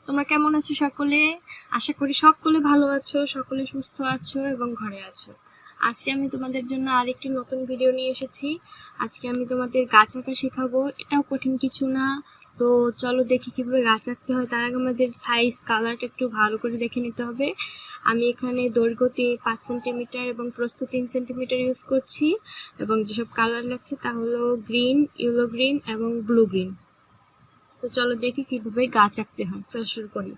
তোমরা কেমন আছো সকলে? আশা করি সকলে ভালো আছো, সকলে সুস্থ আছো এবং ঘরে আছো। আজকে আমি তোমাদের জন্য আরেকটি নতুন ভিডিও নিয়ে এসেছি। আজকে আমি তোমাদের গাছ আঁকা শেখাবো। এটাও কঠিন কিছু না। তো চলো দেখি কিভাবে গাছ আঁকতে হয়। তার আগে আমাদের সাইজ কালারটা একটু ভালো করে দেখে নিতে হবে। আমি এখানে দৈর্ঘ্য 5 সেন্টিমিটার এবং প্রস্থ 3 সেন্টিমিটার ইউজ করছি, এবং যেসব কালার লাগছে তা হলো গ্রিন, ইয়েলো গ্রিন এবং ব্লু গ্রিন। তো চলো দেখি কিভাবে গাছ আঁকতে হয়। চলো শুরু করি।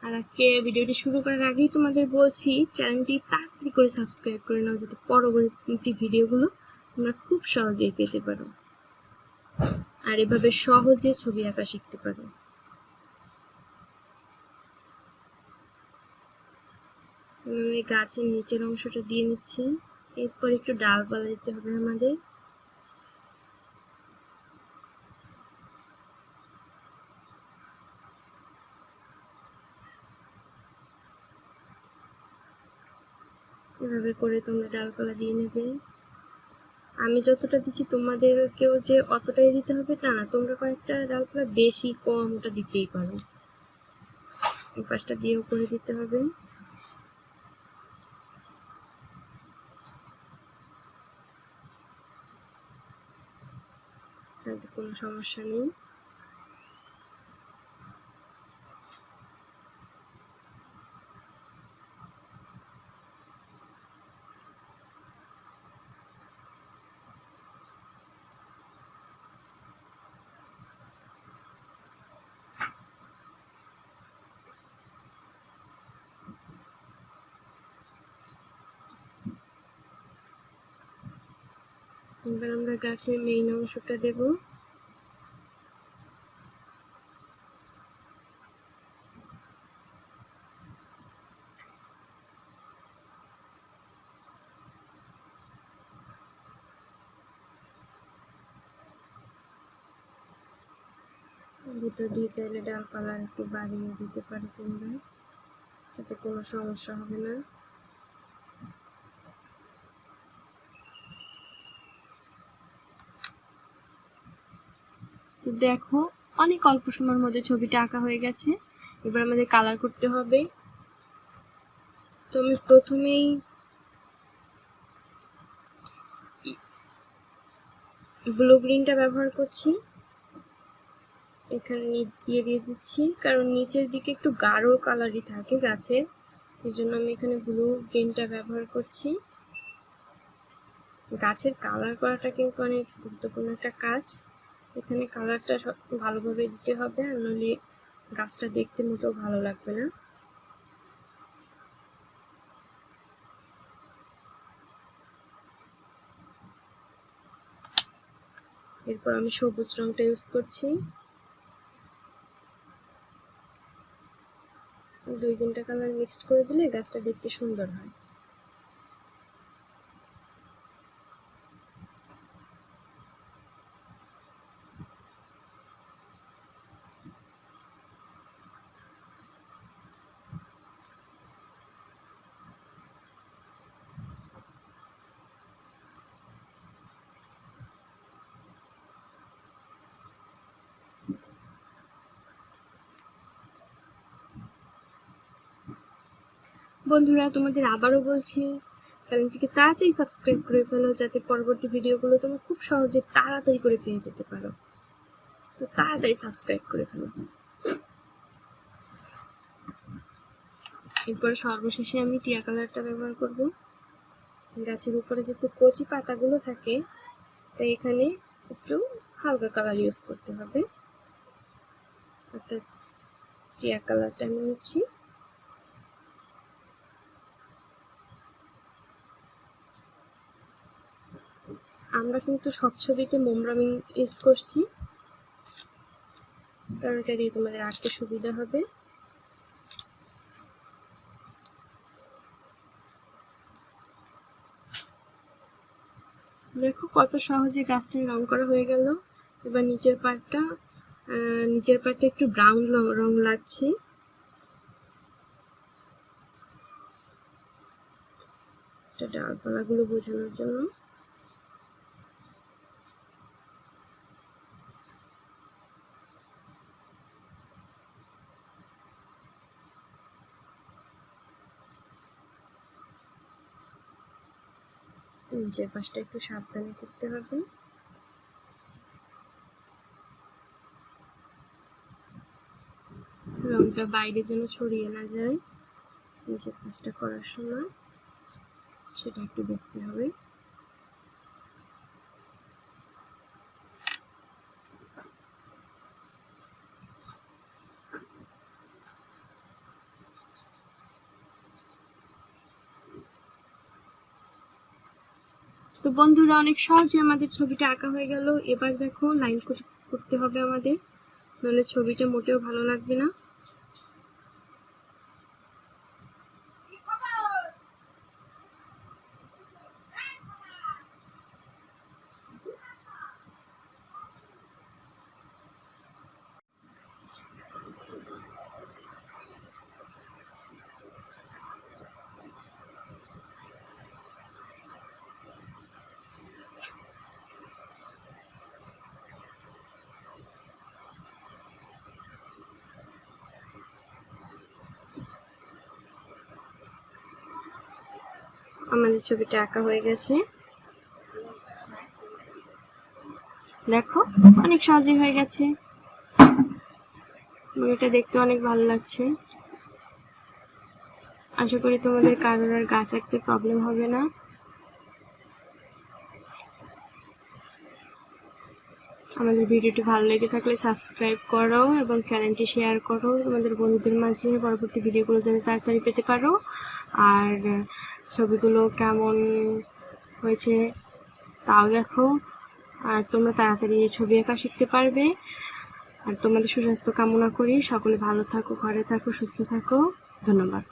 আর আজকে ভিডিওটি শুরু করার আগেই তোমাদের বলছি, চ্যানেলটি তাড়াতাড়ি করে সাবস্ক্রাইব করে নাও, যাতে পরবর্তী ভিডিওগুলো তোমরা খুব সহজেই পেতে পারো আর এভাবে সহজে ছবি আঁকা শিখতে পারো। আমি গাছের নিচের অংশটা দিয়ে নিচ্ছি। এরপর একটু ডালপালা দিতে হবে আমাদের। এভাবে করে তোমরা ডালপালা দিয়ে নেবে। আমি যতটা দিচ্ছি তোমাদেরকেও যে অতটাই দিতে হবে তা না, তোমরা কয়েকটা ডালপালা বেশি কম ওটা দিতেই পারো। এই পাশটা দিয়েও করে দিতে হবে। তাতে কোনো সমস্যা নেই। এবার আমরা গাছের মেইন অংশটা দেব। ভিতর দিয়ে চাইলে ডালপালা একটু বাড়িয়ে দিতে পারো তোমরা, তাতে কোনো সমস্যা হবে না। তো দেখো, অনেক অল্প সময়ের মধ্যে ছবিটা আঁকা হয়ে গেছে। এবার আমাদের কালার করতে হবে। তো আমি প্রথমেই ব্লু গ্রিনটা ব্যবহার করছি। এখানে নিচ দিয়ে দিচ্ছি, কারণ নিচের দিকে একটু গাঢ় কালারই থাকে গাছের, এই জন্য আমি এখানে ব্লু গ্রিনটা ব্যবহার করছি। গাছের কালার করাটা কিন্তু অনেক গুরুত্বপূর্ণ একটা কাজ। এখানে কালারটা ভালোভাবে দিতে হবে, আর নইলে গাছটা দেখতে মোটেও ভালো লাগবে না। এরপর আমি সবুজ রংটা ইউজ করছি। 2-3টা কালার মিক্সড করে দিলে গাছটা দেখতে সুন্দর হয়। বন্ধুরা, তোমাদের আবারও বলছি, চ্যানেলটিকে তাড়াতাড়ি সাবস্ক্রাইব করে ফেলো, যাতে পরবর্তী ভিডিওগুলো তোমরা খুব সহজে তাড়াতাড়ি করে পেয়ে যেতে পারো। তো তাড়াতাড়ি সাবস্ক্রাইব করে ফেলো। এরপর সর্বশেষে আমি টিয়া কালারটা ব্যবহার করব। গাছের উপরে যেহেতু কচি পাতাগুলো থাকে, তাই এখানে একটু হালকা কালার ইউজ করতে হবে। অর্থাৎ টিয়া কালারটা আমি নিচ্ছি। আমরা কিন্তু সব ছবিতে মোম রং ইউজ করছি, কারণ এটা দিয়ে তোমাদের আঁকতে সুবিধা হবে। দেখো কত সহজে গাছটা রং করা হয়ে গেল। এবার নিচের পার্টটা একটু ব্রাউন রং লাগছে। এটা ডালপালাগুলো বোঝানোর জন্য। নিচের পাশটা একটু সাবধানে করতে হবে। রংটা বাইরে যেন ছড়িয়ে না যায় নিচের পাশটা করার সময়, সেটা একটু দেখতে হবে। তো বন্ধুরা, অনেক সহজে আমাদের ছবিটা আঁকা হয়ে গেল। এবার দেখো লাইন করতে হবে আমাদের, নাহলে ছবিটা মোটেও ভালো লাগবে না। আমাদের ছবিটা আঁকা হয়ে গেছে, দেখো অনেক সহজে হয়ে গেছে। এটা দেখতে অনেক ভালো লাগছে। আশা করি তোমাদের কারোর আর গাছ আঁকতে প্রবলেম হবে না। আমাদের ভিডিওটি ভালো লেগে থাকলে সাবস্ক্রাইব করো এবং চ্যানেলটি শেয়ার করো তোমাদের বন্ধুদের মাঝে, পরবর্তী ভিডিওগুলো যাতে তাড়াতাড়ি পেতে পারো। আর ছবিগুলো কেমন হয়েছে তাও দেখো, আর তোমরা তাড়াতাড়ি ছবি আঁকা শিখতে পারবে। আর তোমাদের সুস্বাস্থ্য কামনা করি। সকলে ভালো থাকো, ঘরে থাকো, সুস্থ থাকো। ধন্যবাদ।